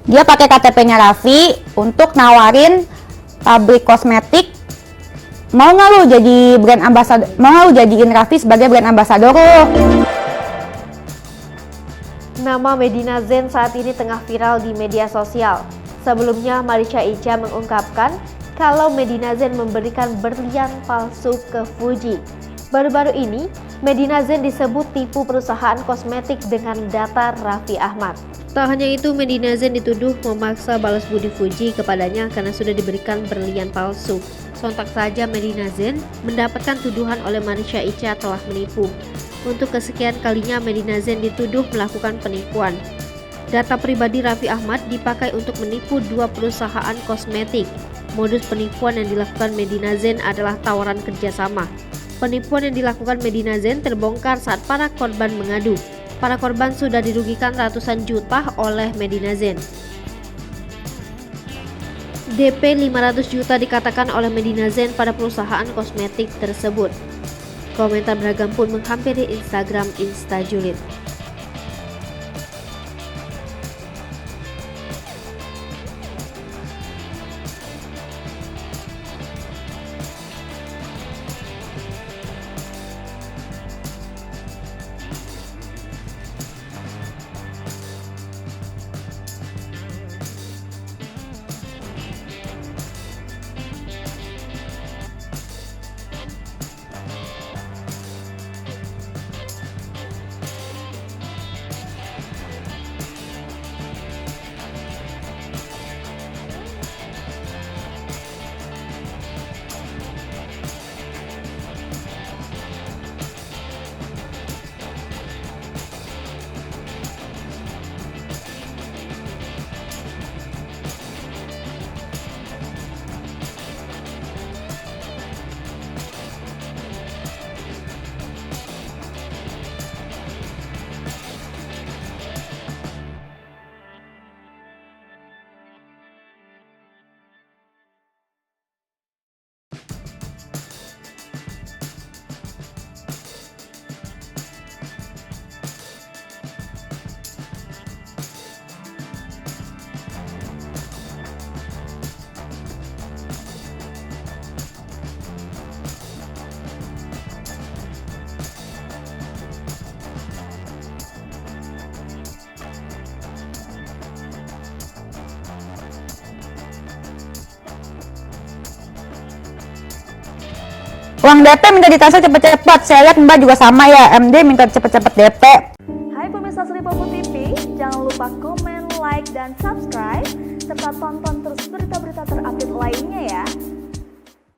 Dia pakai KTP-nya Raffi untuk nawarin pabrik kosmetik. Mau nggak lu jadi brand ambassador? Mau nggak lu jadiin Raffi sebagai brand ambassador lu? Nama Medina Zain saat ini tengah viral di media sosial. Sebelumnya Marsha Icha mengungkapkan kalau Medina Zain memberikan berlian palsu ke Fuji. Baru-baru ini, Medina Zain disebut tipu perusahaan kosmetik dengan data Raffi Ahmad. Tak hanya itu, Medina Zain dituduh memaksa balas budi Fuji kepadanya karena sudah diberikan berlian palsu. Sontak saja Medina Zain mendapatkan tuduhan oleh Marsha Icha telah menipu. Untuk kesekian kalinya Medina Zain dituduh melakukan penipuan. Data pribadi Raffi Ahmad dipakai untuk menipu dua perusahaan kosmetik. Modus penipuan yang dilakukan Medina Zain adalah tawaran kerjasama. Penipuan yang dilakukan Medina Zain terbongkar saat para korban mengadu. Para korban sudah dirugikan ratusan juta oleh Medina Zain. DP 500 juta dikatakan oleh Medina Zain pada perusahaan kosmetik tersebut. Komentar beragam pun menghampiri Instagram Instajulit. Uang DP minta ditransfer cepet-cepet. Saya lihat Mbak juga sama ya, MD minta cepet-cepet DP. Hai pemirsa Sri Popo TV, jangan lupa komen, like, dan subscribe, serta tonton terus